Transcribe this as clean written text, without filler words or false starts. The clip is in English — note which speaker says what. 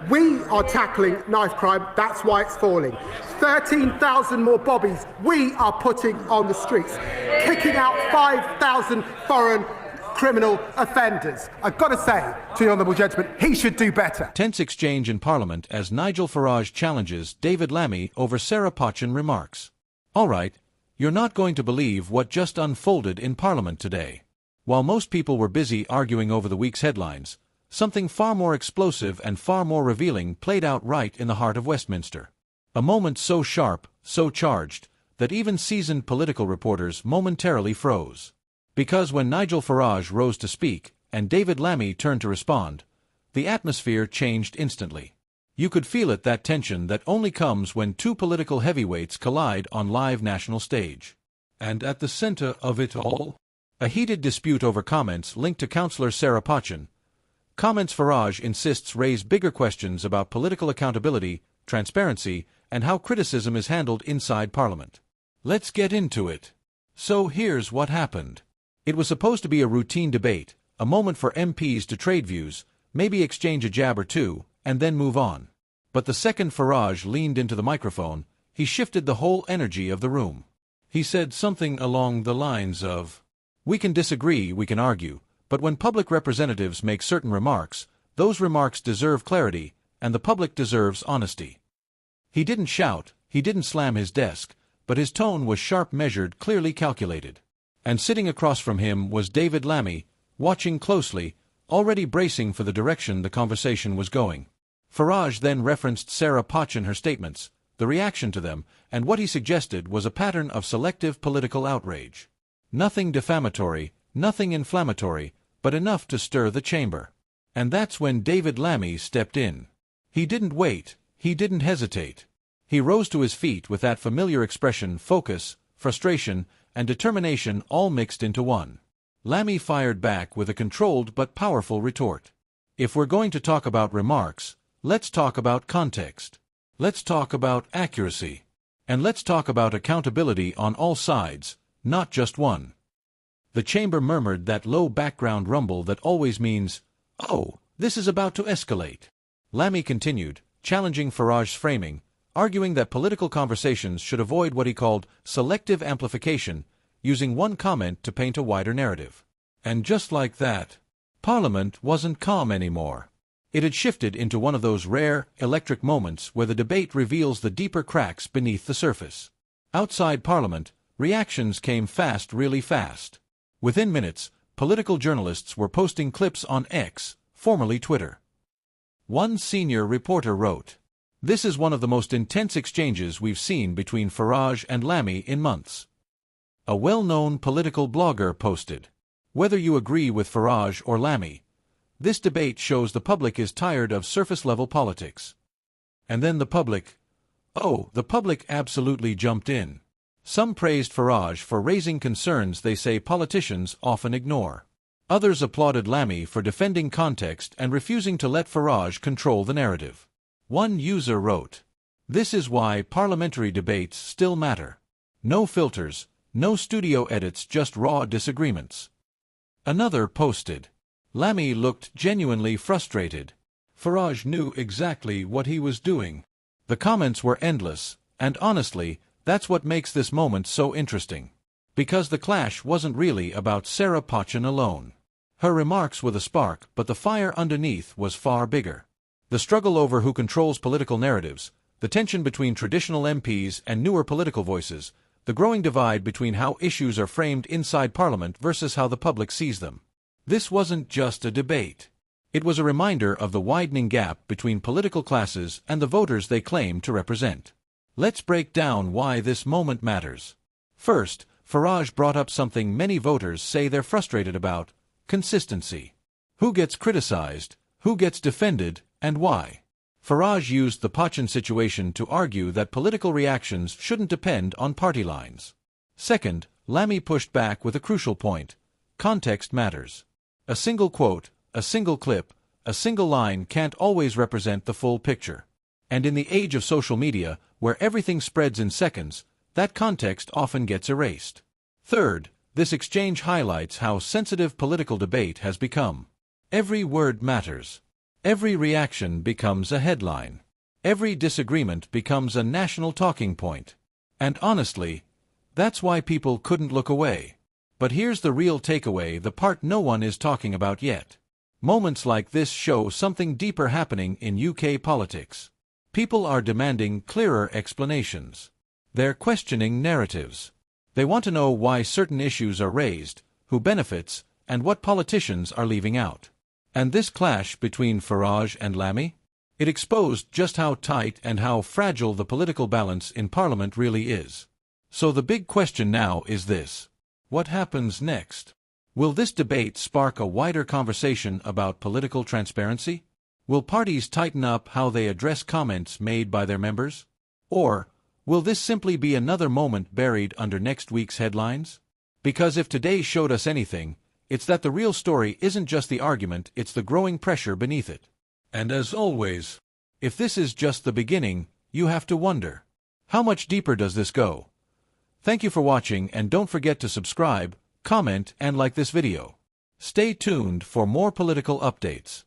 Speaker 1: We are tackling knife crime, that's why it's falling. 13,000 more bobbies we are putting on the streets, kicking out 5,000 foreign criminal offenders. I've got to say to the honourable gentleman, he should do better.
Speaker 2: Tense exchange in Parliament as Nigel Farage challenges David Lammy over Sarah Pochin remarks. All right, you're not going to believe what just unfolded in Parliament today. While most people were busy arguing over the week's headlines, something far more explosive and far more revealing played out right in the heart of Westminster. A moment so sharp, so charged, that even seasoned political reporters momentarily froze. Because when Nigel Farage rose to speak, and David Lammy turned to respond, the atmosphere changed instantly. You could feel it, that tension that only comes when two political heavyweights collide on live national stage. And at the center of it all, a heated dispute over comments linked to Councillor Sarah Pochin. Comments Farage insists raise bigger questions about political accountability, transparency, and how criticism is handled inside Parliament. Let's get into it. So here's what happened. It was supposed to be a routine debate, a moment for MPs to trade views, maybe exchange a jab or two, and then move on. But the second Farage leaned into the microphone, he shifted the whole energy of the room. He said something along the lines of, "We can disagree, we can argue, but when public representatives make certain remarks, those remarks deserve clarity, and the public deserves honesty." He didn't shout, he didn't slam his desk, but his tone was sharp, measured, clearly calculated. And sitting across from him was David Lammy, watching closely, already bracing for the direction the conversation was going. Farage then referenced Sarah Pochin, her statements, the reaction to them, and what he suggested was a pattern of selective political outrage. Nothing defamatory, nothing inflammatory, but enough to stir the chamber. And that's when David Lammy stepped in. He didn't wait, he didn't hesitate. He rose to his feet with that familiar expression, focus, frustration, and determination all mixed into one. Lammy fired back with a controlled but powerful retort. If we're going to talk about remarks, let's talk about context. Let's talk about accuracy. And let's talk about accountability on all sides, not just one. The chamber murmured that low background rumble that always means, "Oh, this is about to escalate." Lammy continued, challenging Farage's framing, arguing that political conversations should avoid what he called selective amplification, using one comment to paint a wider narrative. And just like that, Parliament wasn't calm anymore. It had shifted into one of those rare, electric moments where the debate reveals the deeper cracks beneath the surface. Outside Parliament, reactions came fast, really fast. Within minutes, political journalists were posting clips on X, formerly Twitter. One senior reporter wrote, "This is one of the most intense exchanges we've seen between Farage and Lammy in months." A well-known political blogger posted, "Whether you agree with Farage or Lammy, this debate shows the public is tired of surface-level politics." And then the public absolutely jumped in. Some praised Farage for raising concerns they say politicians often ignore. Others applauded Lammy for defending context and refusing to let Farage control the narrative. One user wrote, "This is why parliamentary debates still matter. No filters, no studio edits, just raw disagreements." Another posted, "Lammy looked genuinely frustrated. Farage knew exactly what he was doing." The comments were endless, and honestly, that's what makes this moment so interesting. Because the clash wasn't really about Sarah Pochin alone. Her remarks were the spark, but the fire underneath was far bigger. The struggle over who controls political narratives, the tension between traditional MPs and newer political voices, the growing divide between how issues are framed inside Parliament versus how the public sees them. This wasn't just a debate. It was a reminder of the widening gap between political classes and the voters they claim to represent. Let's break down why this moment matters. First, Farage brought up something many voters say they're frustrated about: consistency. Who gets criticized, who gets defended, and why? Farage used the Pochin situation to argue that political reactions shouldn't depend on party lines. Second, Lammy pushed back with a crucial point: context matters. A single quote, a single clip, a single line can't always represent the full picture. And in the age of social media, where everything spreads in seconds, that context often gets erased. Third, this exchange highlights how sensitive political debate has become. Every word matters. Every reaction becomes a headline. Every disagreement becomes a national talking point. And honestly, that's why people couldn't look away. But here's the real takeaway, the part no one is talking about yet. Moments like this show something deeper happening in UK politics. People are demanding clearer explanations. They're questioning narratives. They want to know why certain issues are raised, who benefits, and what politicians are leaving out. And this clash between Farage and Lammy? It exposed just how tight and how fragile the political balance in Parliament really is. So the big question now is this: what happens next? Will this debate spark a wider conversation about political transparency? Will parties tighten up how they address comments made by their members? Or will this simply be another moment buried under next week's headlines? Because if today showed us anything, it's that the real story isn't just the argument, it's the growing pressure beneath it. And as always, if this is just the beginning, you have to wonder, how much deeper does this go? Thank you for watching, and don't forget to subscribe, comment, and like this video. Stay tuned for more political updates.